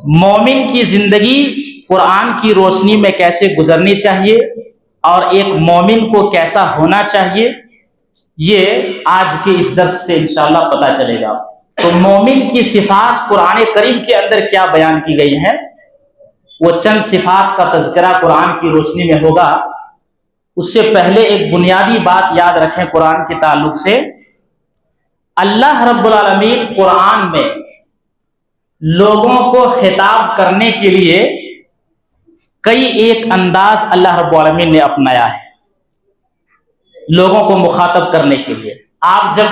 مومن کی زندگی قرآن کی روشنی میں کیسے گزرنی چاہیے اور ایک مومن کو کیسا ہونا چاہیے، یہ آج کے اس درس سے انشاءاللہ پتہ چلے گا۔ تو مومن کی صفات قرآن کریم کے اندر کیا بیان کی گئی ہیں، وہ چند صفات کا تذکرہ قرآن کی روشنی میں ہوگا۔ اس سے پہلے ایک بنیادی بات یاد رکھیں قرآن کے تعلق سے۔ اللہ رب العالمین قرآن میں لوگوں کو خطاب کرنے کے لیے کئی ایک انداز اللہ رب العالمین نے اپنایا ہے لوگوں کو مخاطب کرنے کے لیے۔ آپ جب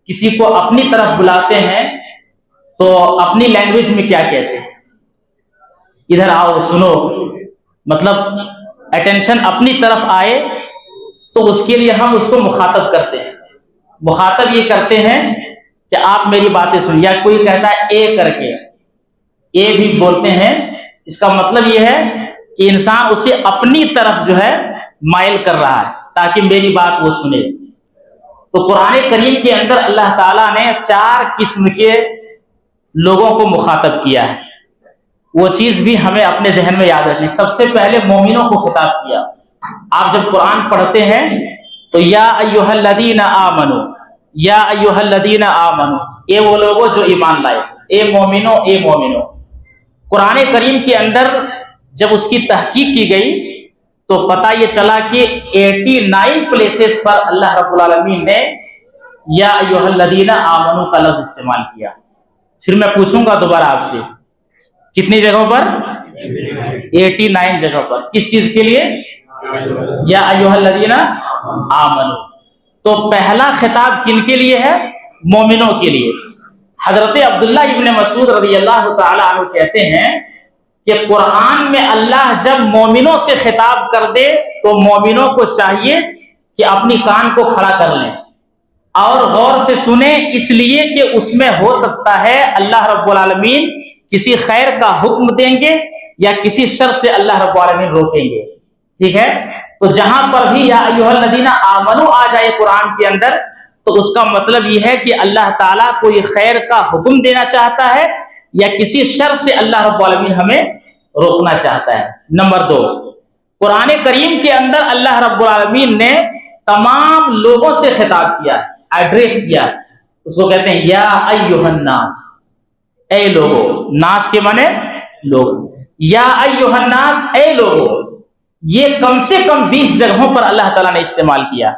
کسی کو اپنی طرف بلاتے ہیں تو اپنی لینگویج میں کیا کہتے ہیں؟ ادھر آؤ سنو، مطلب اٹینشن اپنی طرف آئے تو اس کے لیے ہم اس کو مخاطب کرتے ہیں۔ مخاطب یہ کرتے ہیں کہ آپ میری باتیں سن، یا کوئی کہتا ہے اے کر کے، اے بھی بولتے ہیں۔ اس کا مطلب یہ ہے کہ انسان اسے اپنی طرف جو ہے مائل کر رہا ہے تاکہ میری بات وہ سنے۔ تو قرآن کریم کے اندر اللہ تعالیٰ نے 4 قسم کے لوگوں کو مخاطب کیا ہے، وہ چیز بھی ہمیں اپنے ذہن میں یاد رکھنی۔ سب سے پہلے مومنوں کو خطاب کیا۔ آپ جب قرآن پڑھتے ہیں تو یا ایھا الذین آمنو، یا ایھا الذین آمنو، اے وہ لوگوں جو ایمان لائے، اے مومنو، اے مومنو۔ قرآن کریم کے اندر جب اس کی تحقیق کی گئی تو پتہ یہ چلا کہ 89 پلیسز پر اللہ رب العالمین نے یا ایھا الذین آمنو کا لفظ استعمال کیا۔ پھر میں پوچھوں گا دوبارہ آپ سے، کتنی جگہوں پر؟ 89 جگہ پر۔ کس چیز کے لیے؟ یا ایھا الذین آمنو۔ تو پہلا خطاب کن کے لیے ہے؟ مومنوں کے لیے۔ حضرت عبداللہ ابن مسعود رضی اللہ تعالی عنہ کہتے ہیں کہ قرآن میں اللہ جب مومنوں سے خطاب کر دے تو مومنوں کو چاہیے کہ اپنی کان کو کھڑا کر لیں اور غور سے سنیں، اس لیے کہ اس میں ہو سکتا ہے اللہ رب العالمین کسی خیر کا حکم دیں گے یا کسی شر سے اللہ رب العالمین روکیں گے۔ ٹھیک ہے؟ تو جہاں پر بھی یا ایھا الذین آمنو آ جائے قرآن کے اندر تو اس کا مطلب یہ ہے کہ اللہ تعالیٰ کوئی خیر کا حکم دینا چاہتا ہے یا کسی شر سے اللہ رب العالمین ہمیں روکنا چاہتا ہے۔ نمبر 2، قرآن کریم کے اندر اللہ رب العالمین نے تمام لوگوں سے خطاب کیا ہے، ایڈریس کیا ہے۔ اس کو کہتے ہیں یا ایھا الناس، اے لوگو۔ ناس کے معنی لوگ۔ یا ایھا الناس، اے لوگو، یہ کم سے کم 20 جگہوں پر اللہ تعالیٰ نے استعمال کیا۔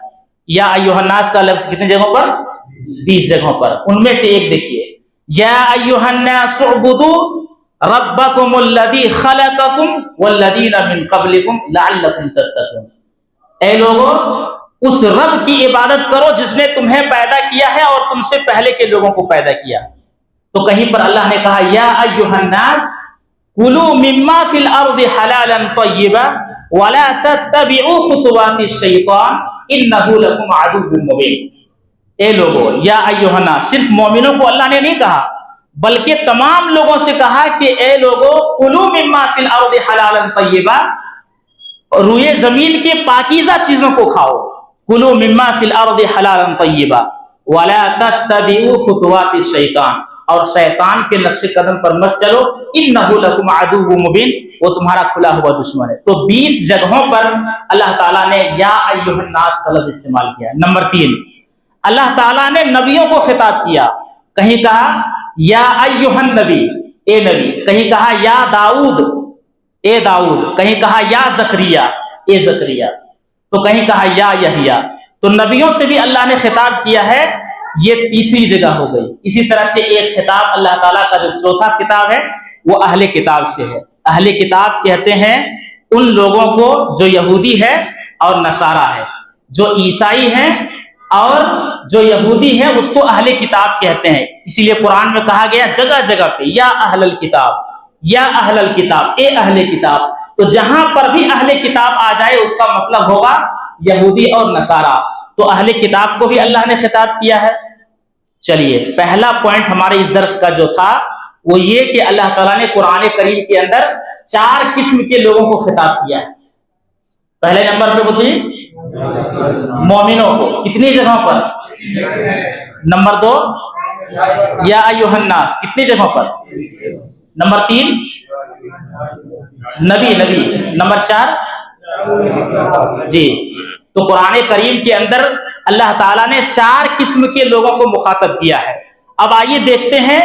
یا ایھا الناس کا لفظ کتنے جگہوں پر؟ 20 جگہوں پر۔ ان میں سے ایک دیکھیے، یا ایھا الناس اعبدوا ربکم الذی خلقکم والذین من قبلکم لعلکم تتقون۔ اے لوگو، اس رب کی عبادت کرو جس نے تمہیں پیدا کیا ہے اور تم سے پہلے کے لوگوں کو پیدا کیا۔ تو کہیں پر اللہ نے کہا یا ایھا الناس کلوا مما فی الارض حلالا طیبا ولا تتبعوا خطوات الشیطان انہ لکم عدو مبین۔ اے لوگو، یا ایھا الناس، صرف مومنوں کو اللہ نے نہیں کہا بلکہ تمام لوگوں سے کہا کہ اے لوگو کلوا مما فی الارض حلالا طیبا، روئے زمین کے پاکیزہ چیزوں کو کھاؤ۔ کلوا مما فی الارض حلالا طیبا ولا تتبعوا خطوات الشیطان، اور شیطان کے نقش قدم پر مت چلو، انہ لکم عدو مبین، وہ تمہارا کھلا ہوا دشمن ہے۔ تو 20 جگہوں پر اللہ تعالیٰ نے یا ایھا الناس کا لفظ استعمال کیا۔ نمبر 3، اللہ تعالیٰ نے نبیوں کو خطاب کیا۔ کہیں کہا یا ایھا النبی، اے نبی۔ کہیں کہا یا داؤد، اے داؤد۔ کہیں کہا یا زکریا، اے زکریا۔ تو کہیں کہا یا یحییٰ۔ تو نبیوں سے بھی اللہ نے خطاب کیا ہے، یہ تیسری جگہ ہو گئی۔ اسی طرح سے ایک خطاب اللہ تعالیٰ کا جو چوتھا خطاب ہے وہ اہل کتاب سے ہے۔ اہل کتاب کہتے ہیں ان لوگوں کو جو یہودی ہے اور نصارہ ہے، جو عیسائی ہیں اور جو یہودی ہے اس کو اہل کتاب کہتے ہیں۔ اسی لیے قرآن میں کہا گیا جگہ جگہ پہ یا اہل الکتاب، یا اہل الکتاب، اے اہل کتاب۔ تو جہاں پر بھی اہل کتاب آ جائے اس کا مطلب ہوگا یہودی اور نصارہ۔ تو اہل کتاب کو بھی اللہ نے خطاب کیا ہے۔ چلیے، پہلا پوائنٹ ہمارے اس درس کا جو تھا وہ یہ کہ اللہ تعالیٰ نے قرآن کریم کے اندر 4 قسم کے لوگوں کو خطاب کیا ہے۔ پہلے نمبر پہ بتائیے مومنوں کو، کتنی جگہوں پر؟ نمبر 2 یا ایھا الناس، کتنی جگہوں پر؟ نمبر 3 نبی نمبر 4 جی. تو قرآن کریم کے اندر اللہ تعالیٰ نے 4 قسم کے لوگوں کو مخاطب کیا ہے. اب آئیے دیکھتے ہیں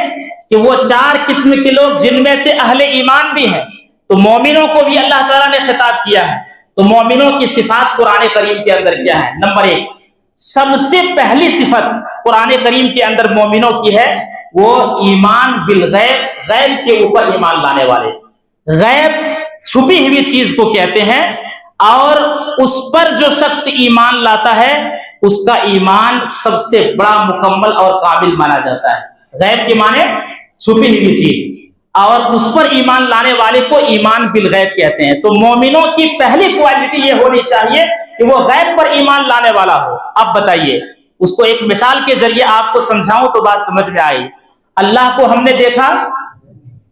کہ وہ 4 قسم کے لوگ جن میں سے اہل ایمان بھی ہیں. تو مومنوں کو بھی اللہ تعالیٰ نے خطاب کیا ہے. تو مومنوں کی صفات قرآن کریم کے اندر کیا ہے؟ نمبر 1 سب سے پہلی صفت قرآن کریم کے اندر مومنوں کی ہے وہ ایمان بالغیب، غیب کے اوپر ایمان لانے والے. غیب چھپی ہوئی چیز کو کہتے ہیں اور اس پر جو شخص ایمان لاتا ہے اس کا ایمان سب سے بڑا مکمل اور کامل مانا جاتا ہے. غیب کے معنی چھپی ہوئی چیز، اور اس پر ایمان لانے والے کو ایمان بالغیب کہتے ہیں. تو مومنوں کی پہلی کوالٹی یہ ہونی چاہیے کہ وہ غیب پر ایمان لانے والا ہو. اب بتائیے اس کو ایک مثال کے ذریعے آپ کو سمجھاؤں تو بات سمجھ میں آئی. اللہ کو ہم نے دیکھا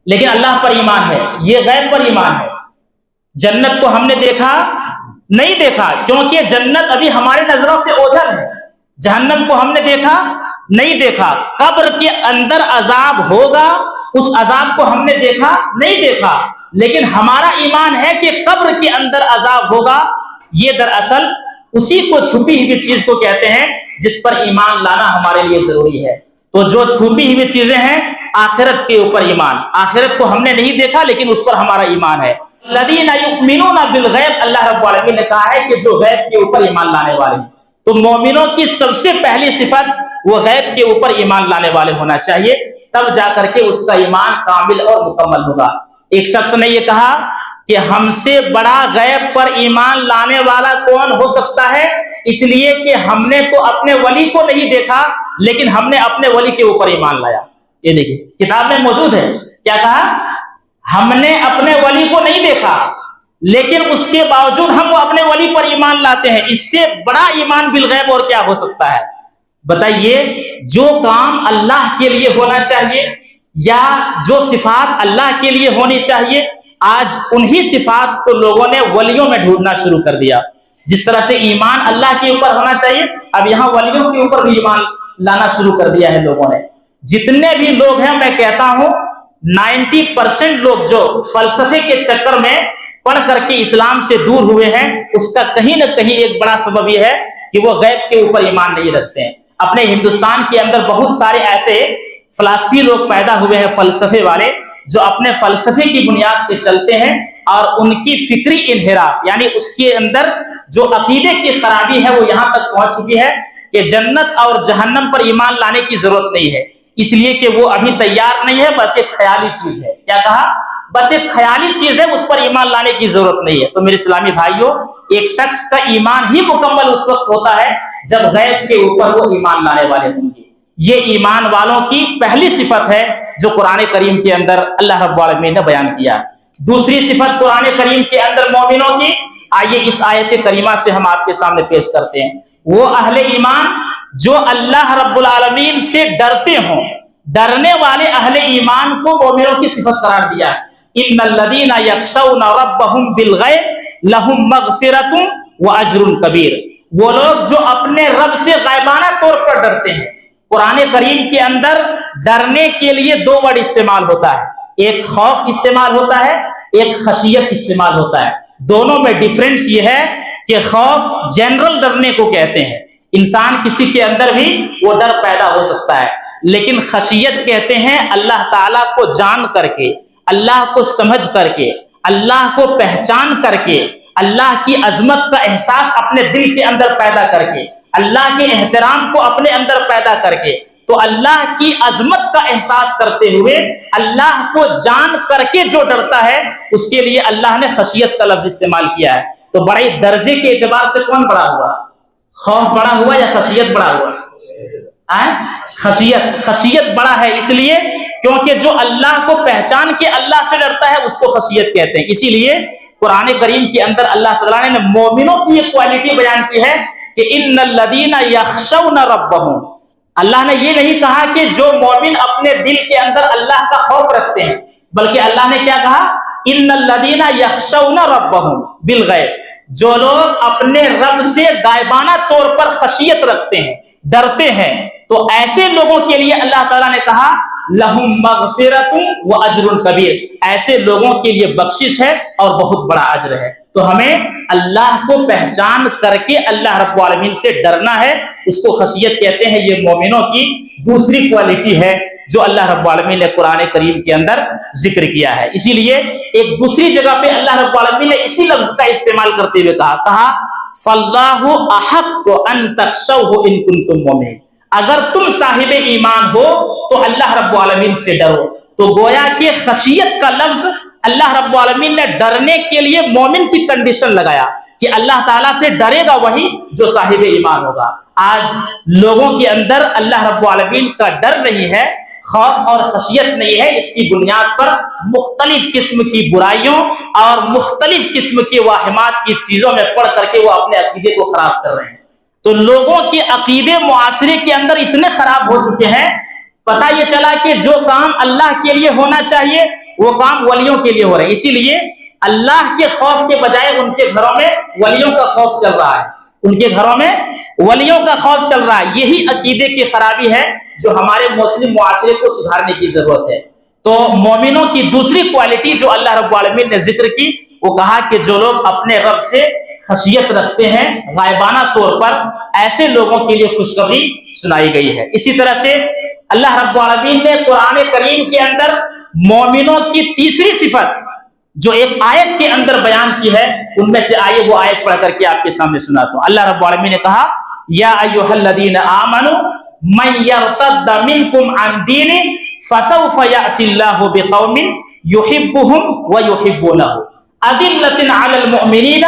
لیکن اللہ پر ایمان ہے، یہ غیب پر ایمان ہے. جنت کو ہم نے دیکھا نہیں دیکھا کیونکہ جنت ابھی ہمارے نظروں سے اوجھل ہے. جہنم کو ہم نے دیکھا نہیں دیکھا. قبر کے اندر عذاب ہوگا، اس عذاب کو ہم نے دیکھا نہیں دیکھا، لیکن ہمارا ایمان ہے کہ قبر کے اندر عذاب ہوگا. یہ دراصل اسی کو چھپی ہوئی چیز کو کہتے ہیں جس پر ایمان لانا ہمارے لیے ضروری ہے. تو جو چھپی ہوئی چیزیں ہیں آخرت کے اوپر ایمان، آخرت کو ہم نے نہیں دیکھا لیکن اس پر ہمارا ایمان ہے. الذین یؤمنون بالغیب، اللہ رب العالمین نے کہا ہے کہ جو غیب کے اوپر ایمان لانے والے ہیں. تو مومنوں کی سب سے پہلی صفت وہ غیب کے اوپر ایمان لانے والے ہونا چاہیے، تب جا کر کے اس کا ایمان کامل اور مکمل ہوگا. ایک شخص نے یہ کہا کہ ہم سے بڑا غیب پر ایمان لانے والا کون ہو سکتا ہے، اس لیے کہ ہم نے تو اپنے ولی کو نہیں دیکھا لیکن ہم نے اپنے ولی کے اوپر ایمان لایا. یہ دیکھیے کتاب میں موجود ہے، کیا کہا؟ ہم نے اپنے ولی کو نہیں دیکھا لیکن اس کے باوجود ہم اپنے ولی پر ایمان لاتے ہیں. اس سے بڑا ایمان بالغیب اور کیا ہو سکتا ہے؟ بتائیے. جو کام اللہ کے لیے ہونا چاہیے یا جو صفات اللہ کے لیے ہونی چاہیے، آج انہی صفات کو لوگوں نے ولیوں میں ڈھونڈنا شروع کر دیا. جس طرح سے ایمان اللہ کے اوپر ہونا چاہیے، اب یہاں ولیوں کے اوپر بھی ایمان لانا شروع کر دیا ہے لوگوں نے. جتنے بھی لوگ ہیں میں کہتا ہوں 90% لوگ جو فلسفے کے چکر میں پڑھ کر کے اسلام سے دور ہوئے ہیں، اس کا کہیں نہ کہیں ایک بڑا سبب یہ ہے کہ وہ غیب کے اوپر ایمان نہیں رکھتے ہیں. اپنے ہندوستان کے اندر بہت سارے ایسے فلسفی لوگ پیدا ہوئے ہیں، فلسفے والے، جو اپنے فلسفے کی بنیاد پہ چلتے ہیں اور ان کی فکری انحراف یعنی اس کے اندر جو عقیدے کی خرابی ہے وہ یہاں تک پہنچ چکی ہے کہ جنت اور جہنم پر ایمان لانے کی ضرورت نہیں ہے، اس لیے کہ وہ ابھی تیار نہیں ہے، بس ایک خیالی چیز ہے. کیا کہا؟ بس ایک خیالی چیز ہے، اس پر ایمان لانے کی ضرورت نہیں ہے. تو میرے اسلامی بھائیوں، ایک شخص کا ایمان ہی مکمل اس وقت ہوتا ہے جب غیب کے اوپر وہ ایمان لانے والے ہوں گے. یہ ایمان والوں کی پہلی صفت ہے جو قرآن کریم کے اندر اللہ رب العالمین نے بیان کیا. دوسری صفت قرآن کریم کے اندر مومنوں کی، آئیے اس آیت کریمہ سے ہم آپ کے سامنے پیش کرتے ہیں. وہ اہل ایمان جو اللہ رب العالمین سے ڈرتے ہوں، ڈرنے والے اہل ایمان کو مومنوں کی صفت قرار دیا. ان الذین یخشون ربهم بالغیب لهم مغفرۃ واجر کبیر. وہ لوگ جو اپنے رب سے غیبانہ طور پر ڈرتے ہیں. قرآن کریم کے اندر ڈرنے کے لیے 2 ورڈ استعمال ہوتا ہے، ایک خوف استعمال ہوتا ہے، ایک خشیت استعمال ہوتا ہے. دونوں میں ڈیفرنس یہ ہے کہ خوف جنرل ڈرنے کو کہتے ہیں، انسان کسی کے اندر بھی وہ ڈر پیدا ہو سکتا ہے، لیکن خشیت کہتے ہیں اللہ تعالیٰ کو جان کر کے، اللہ کو سمجھ کر کے، اللہ کو پہچان کر کے، اللہ کی عظمت کا احساس اپنے دل کے اندر پیدا کر کے، اللہ کے احترام کو اپنے اندر پیدا کر کے. تو اللہ کی عظمت کا احساس کرتے ہوئے اللہ کو جان کر کے جو ڈرتا ہے اس کے لیے اللہ نے خشیت کا لفظ استعمال کیا ہے. تو بڑے درجے کے اعتبار سے کون بڑا ہوا؟ خوف بڑا ہوا یا خشیت بڑا ہوا؟ خشیت بڑا ہے، اس لیے کیونکہ جو اللہ کو پہچان کے اللہ سے ڈرتا ہے اس کو خشیت کہتے ہیں. اسی لیے قرآن کریم کے اندر اللہ تعالیٰ نے مومنوں کی ایک کوالٹی بیان کی ہے کہ ان الذین یخشون ربهم. اللہ نے یہ نہیں کہا کہ جو مومن اپنے دل کے اندر اللہ کا خوف رکھتے ہیں، بلکہ اللہ نے کیا کہا؟ ان الذین یخشون ربهم بالغیب. جو لوگ اپنے رب سے غائبانہ طور پر خشیت رکھتے ہیں، ڈرتے ہیں، تو ایسے لوگوں کے لیے اللہ تعالیٰ نے کہا لہم مغفرۃ و اجر کبیر، ایسے لوگوں کے لیے بخشش ہے اور بہت بڑا اجر ہے۔ تو ہمیں اللہ کو پہچان کر کے اللہ رب العالمین سے ڈرنا ہے، اس کو خشیت کہتے ہیں۔ یہ مومنوں کی دوسری کوالٹی ہے جو اللہ رب العالمین نے قرآن کریم کے اندر ذکر کیا ہے۔ اسی لیے ایک دوسری جگہ پہ اللہ رب العالمین نے اسی لفظ کا استعمال کرتے ہوئے کہا فَاللَّهُ أَحَقُّ أَن تَخْشَوْهُ إِن كُنتُم مُؤْمِنِينَ، اگر تم صاحب ایمان ہو تو اللہ رب العالمین سے ڈرو۔ تو گویا کہ خشیت کا لفظ اللہ رب العالمین نے ڈرنے کے لیے مومن کی کنڈیشن لگایا کہ اللہ تعالیٰ سے ڈرے گا وہی جو صاحب ایمان ہوگا۔ آج لوگوں کے اندر اللہ رب العالمین کا ڈر نہیں ہے، خوف اور خشیت نہیں ہے، اس کی بنیاد پر مختلف قسم کی برائیوں اور مختلف قسم کے واہمات کی چیزوں میں پڑھ کر کے وہ اپنے عقیدے کو خراب کر رہے ہیں۔ تو لوگوں کے عقیدے معاشرے کے اندر اتنے خراب ہو چکے ہیں، پتہ یہ چلا کہ جو کام اللہ کے لیے ہونا چاہیے وہ کام ولیوں کے لیے ہو رہے ہیں۔ اسی لیے اللہ کے خوف کے بجائے ان کے گھروں میں ولیوں کا خوف چل رہا ہے، ان کے گھروں میں ولیوں کا خوف چل رہا ہے۔ یہی عقیدے کی خرابی ہے جو ہمارے مسلم معاشرے کو سدھارنے کی ضرورت ہے۔ تو مومنوں کی دوسری کوالٹی جو اللہ رب العالمین نے ذکر کی، وہ کہا کہ جو لوگ اپنے رب سے خشیت رکھتے ہیں غائبانہ طور پر، ایسے لوگوں کے لیے خوشخبری سنائی گئی ہے۔ اسی طرح سے اللہ رب العالمین نے قرآن کریم کے اندر مومنوں کی تیسری صفت جو ایک آیت کے اندر بیان کی ہے، ان میں سے آئیے وہ آیت پڑھ کر کے آپ کے سامنے سناتا ہوں۔ اللہ رب العالمین نے کہا یا ایھا الذین آمنوا من یرتد منکم عن دینہ فسوف یأتی اللہ بقوم یحبهم ویحبونہ اذلۃ علی المؤمنین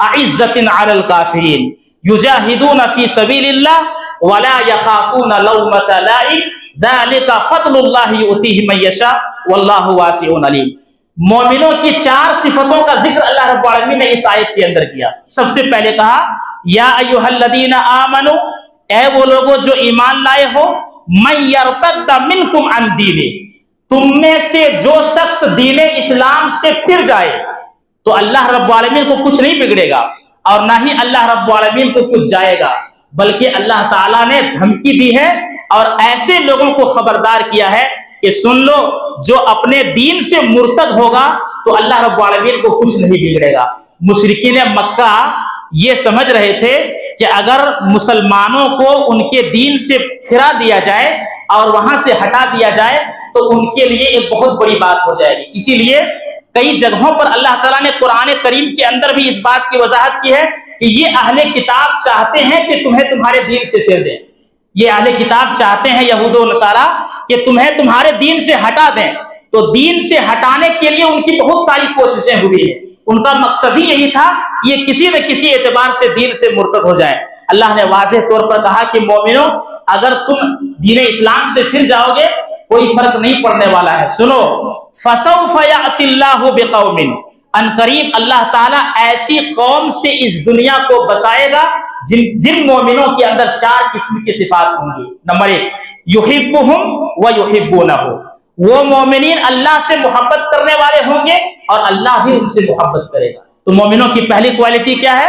اعزۃ علی الکافرین یجاہدون فی سبیل اللہ ولا یخافون لومۃ لائم ذلک فضل اللہ یؤتیہ من یشاء واللہ واسع علیم۔ مومنوں کی چار صفتوں کا ذکر اللہ رب العالمین نے اس آیت کے اندر کیا۔ سب سے پہلے کہا یا ایھا الذین آمنوا، اے وہ لوگوں جو ایمان لائے ہو، من یرتد منکم عن دینہ، تم میں سے جو شخص دین اسلام سے پھر جائے تو اللہ رب العالمین کو کچھ نہیں بگڑے گا اور نہ ہی اللہ رب العالمین کو کچھ جائے گا، بلکہ اللہ تعالیٰ نے دھمکی دی ہے اور ایسے لوگوں کو خبردار کیا ہے کہ سن لو، جو اپنے دین سے مرتد ہوگا تو اللہ رب العالمین کو کچھ نہیں بگڑے گا۔ مشرکین مکہ یہ سمجھ رہے تھے کہ اگر مسلمانوں کو ان کے دین سے پھرا دیا جائے اور وہاں سے ہٹا دیا جائے تو ان کے لیے ایک بہت بڑی بات ہو جائے گی۔ اسی لیے کئی جگہوں پر اللہ تعالیٰ نے قرآن کریم کے اندر بھی اس بات کی وضاحت کی ہے کہ یہ اہل کتاب چاہتے ہیں کہ تمہیں تمہارے دین سے پھیر دیں، یہ اہل کتاب چاہتے ہیں یہود و نصارہ کہ تمہیں تمہارے دین سے ہٹا دیں۔ تو دین سے ہٹانے کے لیے ان کی بہت ساری کوششیں ہوئی ہیں، ان کا مقصد ہی یہی تھا کہ یہ کسی نہ کسی اعتبار سے دین سے مرتد ہو جائیں۔ اللہ نے واضح طور پر کہا کہ مومنوں، اگر تم دین اسلام سے پھر جاؤ گے کوئی فرق نہیں پڑنے والا ہے۔ سنو فسوف یأتی اللہ بقوم، ان قریب اللہ تعالیٰ ایسی قوم سے اس دنیا کو بچائے گا جن مومنوں کے اندر چار قسم کی صفات ہوں گی۔ نمبر ایک، یحبہم ویحبونہ، وہ مومنین اللہ سے محبت کرنے والے ہوں گے اور اللہ بھی ان سے محبت کرے گا۔ تو مومنوں کی پہلی کوالٹی کیا ہے؟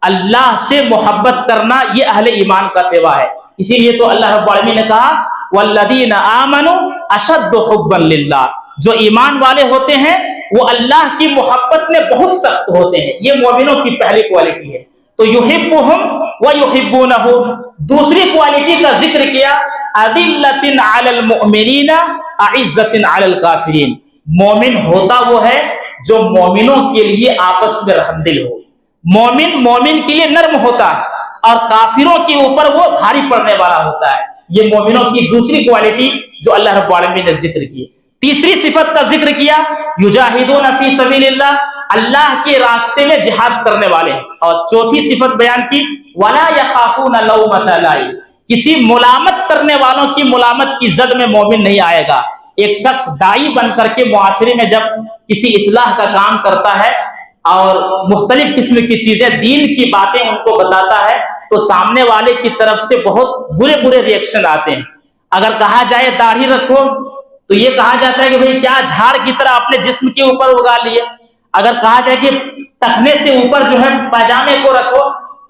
اللہ سے محبت کرنا، یہ اہل ایمان کا سیوا ہے۔ اسی لیے تو اللہ رب العالمین نے کہا والذین آمنوا اشد حبا للہ، جو ایمان والے ہوتے ہیں وہ اللہ کی محبت میں بہت سخت ہوتے ہیں۔ یہ مومنوں کی پہلی کوالٹی ہے۔ تو یحبہم ویحبونہ، دوسری کوالٹی کا ذکر کیا اذلۃ علی المؤمنین اعزۃ علی الکافرین، مومن ہوتا وہ ہے جو مومنوں کے لیے آپس میں رحم دل ہو، مومن کے لیے نرم ہوتا ہے اور کافروں کے اوپر وہ بھاری پڑنے والا ہوتا ہے۔ یہ مومنوں کی دوسری کوالٹی جو اللہ رب العالمین نے ذکر کی۔ تیسری صفت کا ذکر کیا یجاہدون فی سبیل اللہ، اللہ کے راستے میں جہاد کرنے والے ہیں۔ اور چوتھی صفت بیان کی ولا یخافون لومۃ لائم، کسی ملامت کرنے والوں کی ملامت کی زد میں مومن نہیں آئے گا۔ ایک شخص داعی بن کر کے معاشرے میں جب کسی اصلاح کا کام کرتا ہے اور مختلف قسم کی چیزیں دین کی باتیں ان کو بتاتا ہے تو سامنے والے کی طرف سے بہت برے ریئیکشن آتے ہیں۔ اگر کہا جائے داڑھی رکھو تو یہ کہا جاتا ہے کہ بھئی کیا جھاڑ کی طرح اپنے جسم کے اوپر اگا لیے، اگر کہا جائے کہ ٹخنے سے اوپر جو ہے پاجامے کو رکھو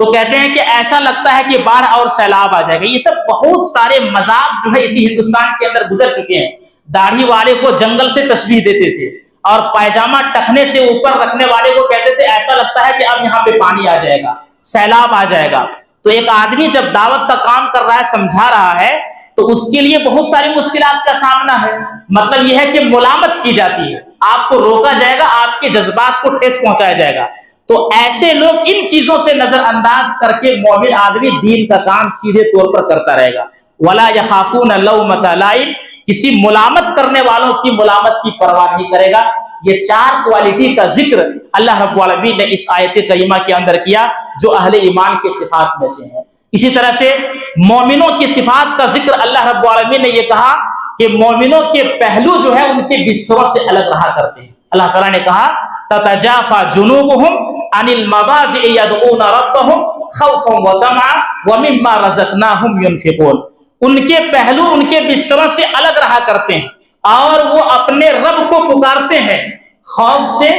تو کہتے ہیں کہ ایسا لگتا ہے کہ باڑھ اور سیلاب آ جائے گا۔ یہ سب بہت سارے مذاق جو ہے اسی ہندوستان کے اندر گزر چکے ہیں۔ داڑھی والے کو جنگل سے تشبیہ دیتے تھے، اور پائجامہ ٹخنے سے اوپر رکھنے والے کو کہتے تھے ایسا لگتا ہے کہ اب یہاں پہ پانی آ جائے گا، سیلاب آ جائے گا۔ تو ایک آدمی جب دعوت کا کام کر رہا ہے، سمجھا رہا ہے، تو اس کے لیے بہت ساری مشکلات کا سامنا ہے۔ مطلب یہ ہے کہ ملامت کی جاتی ہے، آپ کو روکا جائے گا، آپ کے جذبات کو ٹھیس پہنچایا جائے گا۔ تو ایسے لوگ ان چیزوں سے نظر انداز کر کے مومن آدمی دین کا کام سیدھے طور پر کرتا رہے گا۔ وَلَا يَخَافُونَ لَوْمَةَ لَائِمٍ، کسی ملامت کرنے والوں کی ملامت کی پرواہ نہیں کرے گا۔ یہ 4 کوالٹی کا ذکر اللہ رب العالمین نے اس آیت کریمہ کے اندر کیا، جو اہل ایمان کے صفات میں سے ہیں۔ اسی طرح سے مومنوں کی صفات کا ذکر اللہ رب العالمین نے یہ کہا کہ مومنوں کے پہلو جو ہے ان کے بستروں سے الگ رہا کرتے ہیں۔ اللہ تعالیٰ نے کہا تتجافى جنوبهم عن المضاجع يدعون ربهم خوفا وطمعا ومما رزقناهم ينفقون، ان کے پہلو ان کے بستروں سے الگ رہا کرتے ہیں، اور وہ اپنے رب کو پکارتے ہیں خوف سے،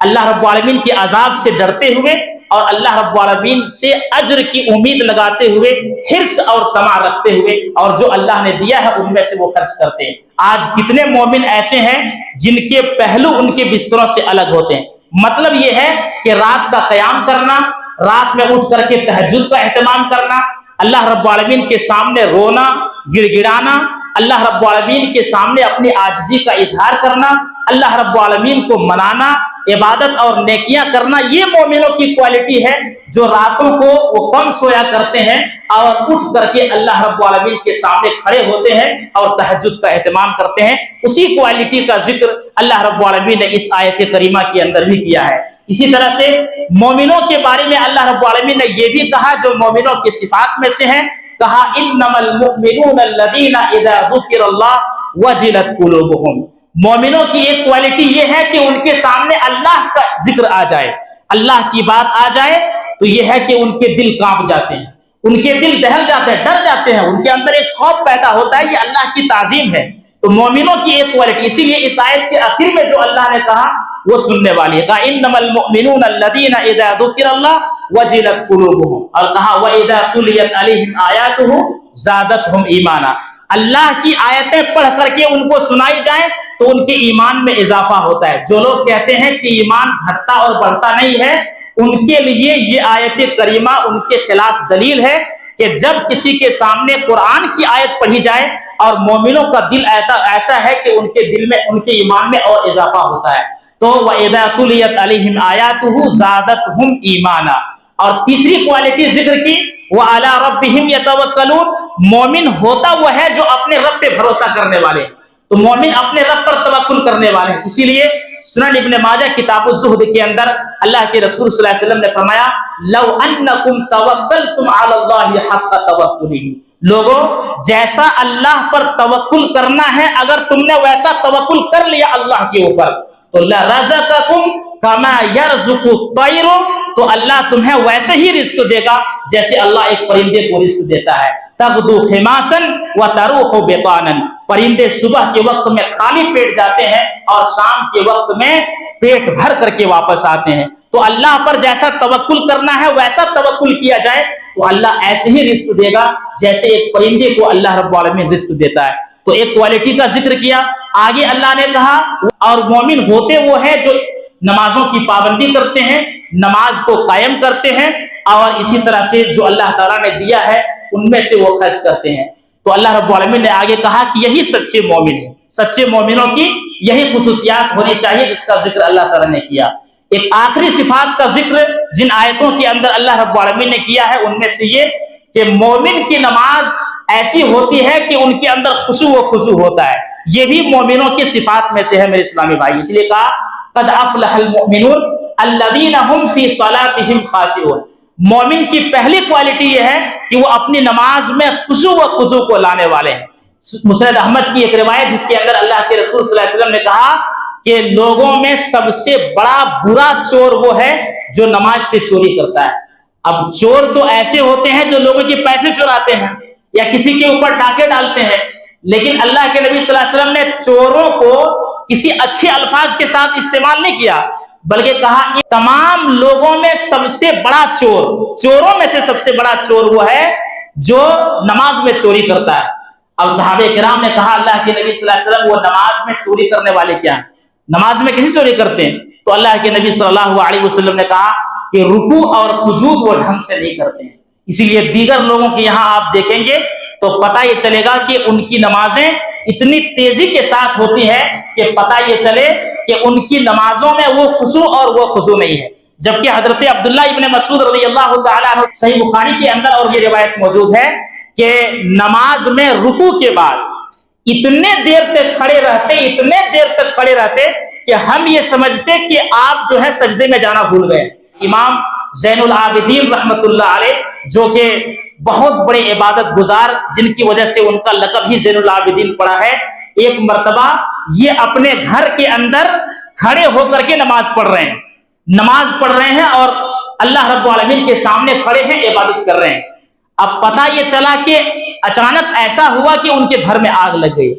اللہ رب العالمین کی عذاب سے ڈرتے ہوئے، اور اللہ رب العالمین سے اجر کی امید لگاتے ہوئے، حرص اور طمع رکھتے ہوئے، اور جو اللہ نے دیا ہے ان میں سے وہ خرچ کرتے ہیں۔ آج کتنے مومن ایسے ہیں جن کے پہلو ان کے بستروں سے الگ ہوتے ہیں۔ مطلب یہ ہے کہ رات کا قیام کرنا، رات میں اٹھ کر کے تہجد کا اہتمام کرنا، اللہ رب العالمین کے سامنے رونا، گڑ گڑانا، اللہ رب العالمین کے سامنے اپنی عاجزی کا اظہار کرنا، اللہ رب العالمین کو منانا، عبادت اور نیکیاں کرنا، یہ مومنوں کی کوالٹی ہے جو راتوں کو وہ کم سویا کرتے ہیں اور اٹھ کر کے اللہ رب العالمین کے سامنے کھڑے ہوتے ہیں اور تہجد کا اہتمام کرتے ہیں۔ اسی کوالٹی کا ذکر اللہ رب العالمین نے اس آیت کریمہ کے اندر بھی کیا ہے۔ اسی طرح سے مومنوں کے بارے میں اللہ رب العالمین نے یہ بھی کہا جو مومنوں کی صفات میں سے ہیں، کہا انما المؤمنون الذین اذا ذکر اللہ وجلت قلوبهم۔ مومنوں کی ایک کوالٹی یہ ہے کہ ان کے سامنے اللہ کا ذکر آ جائے، اللہ کی بات آ جائے تو یہ ہے کہ ان کے دل کانپ جاتے ہیں، ان کے دل دہل جاتے ہیں، ڈر جاتے ہیں، ان کے اندر ایک خوف پیدا ہوتا ہے، یہ اللہ کی تعظیم ہے۔ تو مومنوں کی ایک کوالٹی، اسی لیے اس آیت کے آخر میں جو اللہ نے کہا وہ سننے والی ہے، کہا انما المؤمنون الذین اذا ذکر اللہ وجلت قلوبهم، اور کہا واذا تلیت علیہم آیاتہ زادتہم ایمانا، اللہ کی آیتیں پڑھ کر کے ان کو سنائی جائیں تو ان کے ایمان میں اضافہ ہوتا ہے۔ جو لوگ کہتے ہیں کہ ایمان گھٹتا اور بڑھتا نہیں ہے، ان کے لیے یہ آیت کریمہ ان کے خلاف دلیل ہے کہ جب کسی کے سامنے قرآن کی آیت پڑھی جائے اور مومنوں کا دل ایسا ہے کہ ان کے دل میں ان کے ایمان میں اور اضافہ ہوتا ہے، تو وَإِذَا تُلِيَتْ عَلَيْهِمْ آيَاتُهُ زَادَتْهُمْ ایمانا۔ اور تیسری کوالٹی ذکر کی وَعَلَىٰ رَبِّهِمْ يَتَوَكَّلُونَ، مومن ہوتا وہ ہے جو اپنے رب پہ بھروسہ کرنے والے ہیں۔ تو مومن اپنے رب پر توکل کرنے والے ہیں۔ اسی لیے سنن ابن ماجہ کتاب الزہد کے اندر اللہ کے رسول صلی اللہ علیہ وسلم نے فرمایا لو انکم توکلتم علی اللہ حق توکلہ، لوگوں جیسا اللہ پر توکل کرنا ہے اگر تم نے ویسا توکل کر لیا اللہ کے اوپر تو لرزقکم کما یرزق الطیر، تو اللہ تمہیں ویسے ہی رزق دے گا جیسے اللہ ایک پرندے کو رزق دیتا ہے۔ تغدو خماسا وتروح بطانا، پرندے صبح کے وقت میں خالی پیٹ جاتے ہیں اور شام کے وقت میں پیٹ بھر کر کے واپس آتے ہیں۔ تو اللہ پر جیسا توکل کرنا ہے ویسا توکل کیا جائے تو اللہ ایسے ہی رزق دے گا جیسے ایک پرندے کو اللہ رب العالمین رزق دیتا ہے۔ تو ایک کوالٹی کا ذکر کیا۔ آگے اللہ نے کہا اور مومن ہوتے وہ ہیں جو نمازوں کی پابندی کرتے ہیں، نماز کو قائم کرتے ہیں، اور اسی طرح سے جو اللہ تعالیٰ نے دیا ہے ان میں سے وہ خرچ کرتے ہیں۔ تو اللہ رب العالمین نے آگے کہا کہ یہی سچے مومن ہیں، سچے مومنوں کی یہی خصوصیات ہونی چاہیے جس کا ذکر اللہ تعالیٰ نے کیا۔ ایک آخری صفات کا ذکر جن آیتوں کے اندر اللہ رب العالمین نے کیا ہے ان میں سے یہ کہ مومن کی نماز ایسی ہوتی ہے کہ ان کے اندر خشوع و خضوع ہوتا ہے۔ یہ بھی مومنوں کی صفات میں سے ہے میرے اسلامی بھائی، اس لیے کہا قد افلح المؤمنون الذین هم فی صلاتهم خاشعون۔ مومن کی پہلی کوالٹی یہ ہے کہ وہ اپنی نماز میں خشوع و خضوع کو لانے والے ہیں۔ مسند احمد کی ایک روایت جس کے اندر اللہ کے رسول صلی اللہ علیہ وسلم نے کہا کہ لوگوں میں سب سے بڑا برا چور وہ ہے جو نماز سے چوری کرتا ہے۔ اب چور تو ایسے ہوتے ہیں جو لوگوں کے پیسے چراتے ہیں یا کسی کے اوپر ڈاکے ڈالتے ہیں، لیکن اللہ کے نبی صلی اللہ علیہ وسلم نے چوروں کو کسی اچھے الفاظ کے ساتھ استعمال نہیں کیا، بلکہ کہا تمام لوگوں میں سب سے بڑا چور، چوروں میں سے سب سے بڑا چور وہ ہے جو نماز میں چوری کرتا ہے۔ اب صحابہ کرام نے کہا اللہ کے نبی صلی اللہ علیہ وسلم وہ نماز میں چوری کرنے والے کیا ہیں؟ نماز میں کیسے چوری کرتے ہیں؟ تو اللہ کے نبی صلی اللہ علیہ وسلم نے کہا کہ رکوع اور سجود وہ ڈھنگ سے نہیں کرتے ہیں۔ اسی لیے دیگر لوگوں کے یہاں آپ دیکھیں گے تو پتہ یہ چلے گا کہ ان کی نمازیں اتنی تیزی کے ساتھ ہوتی ہے کہ پتہ یہ چلے کہ ان کی نمازوں میں وہ خشوع اور وہ خضوع نہیں ہے۔ جبکہ حضرت عبداللہ ابن مسعود رضی اللہ تعالیٰ عنہ صحیح بخاری کے اندر اور یہ روایت موجود ہے کہ نماز میں رکوع کے بعد اتنے دیر تک کھڑے رہتے کہ ہم یہ سمجھتے کہ آپ جو ہے سجدے میں جانا بھول گئے۔ امام زین العابدین رحمت اللہ علیہ جو کہ بہت بڑے عبادت گزار جن کی وجہ سے ان کا لقب ہی زین العابدین پڑا ہے، ایک مرتبہ یہ اپنے گھر کے اندر کھڑے ہو کر کے نماز پڑھ رہے ہیں اور اللہ رب العالمین کے سامنے کھڑے ہیں، عبادت کر رہے ہیں۔ اب پتہ یہ چلا کہ اچانک ایسا ہوا کہ ان کے گھر میں آگ لگ گئی۔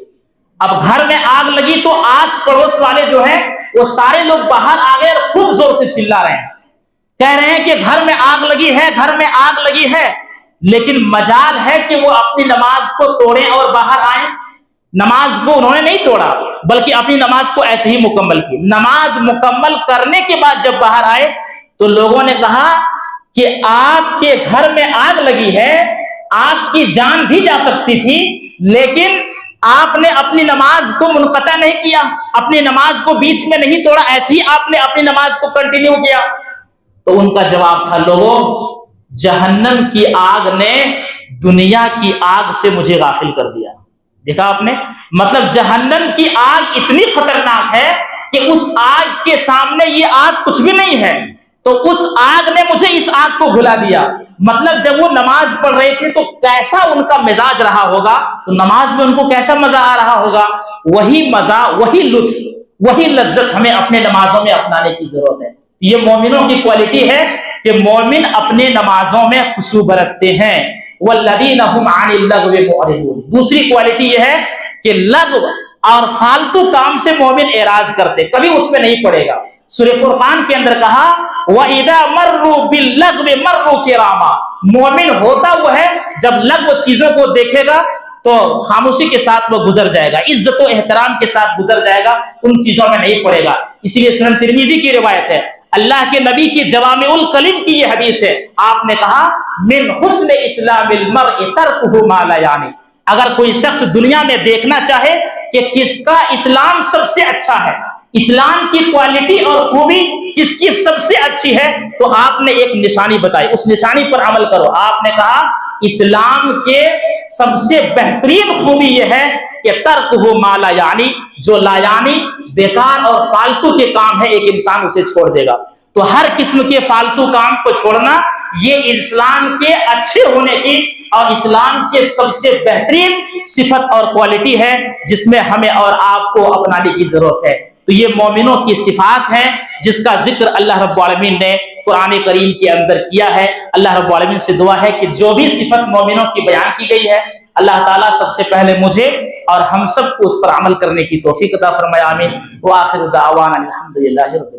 اب گھر میں آگ لگی تو آس پڑوس والے جو ہیں وہ سارے لوگ باہر آ گئے اور خوب زور سے چلا رہے ہیں، کہہ رہے ہیں کہ گھر میں آگ لگی ہے، لیکن مجال ہے کہ وہ اپنی نماز کو توڑیں اور باہر آئیں۔ نماز کو انہوں نے نہیں توڑا بلکہ اپنی نماز کو ایسے ہی مکمل کی۔ نماز مکمل کرنے کے بعد جب باہر آئے تو لوگوں نے کہا کہ آپ کے گھر میں آگ لگی ہے، آپ کی جان بھی جا سکتی تھی، لیکن آپ نے اپنی نماز کو منقطع نہیں کیا، اپنی نماز کو بیچ میں نہیں توڑا، ایسے ہی آپ نے اپنی نماز کو کنٹینیو کیا۔ تو ان کا جواب تھا لوگوں، جہنم کی آگ نے دنیا کی آگ سے مجھے غافل کر دیا۔ دیکھا آپ نے، مطلب جہنم کی آگ اتنی خطرناک ہے کہ اس آگ کے سامنے یہ آگ کچھ بھی نہیں ہے، تو اس آگ نے مجھے اس آگ کو بھلا دیا۔ مطلب جب وہ نماز پڑھ رہے تھے تو کیسا ان کا مزاج رہا ہوگا، تو نماز میں ان کو کیسا مزہ آ رہا ہوگا، وہی مزہ، وہی لطف، وہی لذت ہمیں اپنے نمازوں میں اپنانے کی ضرورت ہے۔ یہ مومنوں کی کوالٹی ہے کہ مومن اپنے نمازوں میں خشوع برتتے ہیں۔ والذین هم عن اللغو معرضون، دوسری کوالٹی یہ ہے کہ لغو اور فالتو کام سے مومن اعراض کرتے، کبھی اس میں نہیں پڑے گا۔ سورہ فرقان کے اندر کہا وَإِذَا مَرُّوا بِاللَّغْوِ مَرُّوا كِرَامًا، مومن ہوتا وہ ہے جب لغو چیزوں کو دیکھے گا تو خاموشی کے ساتھ وہ گزر جائے گا، عزت و احترام کے ساتھ گزر جائے گا، ان چیزوں میں نہیں پڑے گا۔ اسی لیے سنن ترمذی کی روایت ہے، اللہ کے نبی کی جوامع الکلم کی یہ حدیث ہے، آپ نے کہا من حسن اسلام المرء ترکہ ما لا یعنی، اگر کوئی شخص دنیا میں دیکھنا چاہے کہ کس کا اسلام سب سے اچھا ہے، اسلام کی کوالٹی اور خوبی کس کی سب سے اچھی ہے، تو آپ نے ایک نشانی بتائی، اس نشانی پر عمل کرو۔ آپ نے کہا اسلام کے سب سے بہترین خوبی یہ ہے کہ ترکہ ما لا یعنی، جو لا یعنی بیکار اور فالتو کے کام ہے ایک انسان اسے چھوڑ دے گا۔ تو ہر قسم کے فالتو کام کو چھوڑنا یہ اسلام کے اچھے ہونے کی اور اسلام کے سب سے بہترین صفت اور کوالٹی ہے جس میں ہمیں اور آپ کو اپنانے کی ضرورت ہے۔ تو یہ مومنوں کی صفات ہیں جس کا ذکر اللہ رب العالمین نے قرآن کریم کے اندر کیا ہے۔ اللہ رب العالمین سے دعا ہے کہ جو بھی صفت مومنوں کی بیان کی گئی ہے اللہ تعالیٰ سب سے پہلے مجھے اور ہم سب کو اس پر عمل کرنے کی توفیق عطا فرمائے، آمین۔ وآخر دعوانا الحمدللہ رب العالمین۔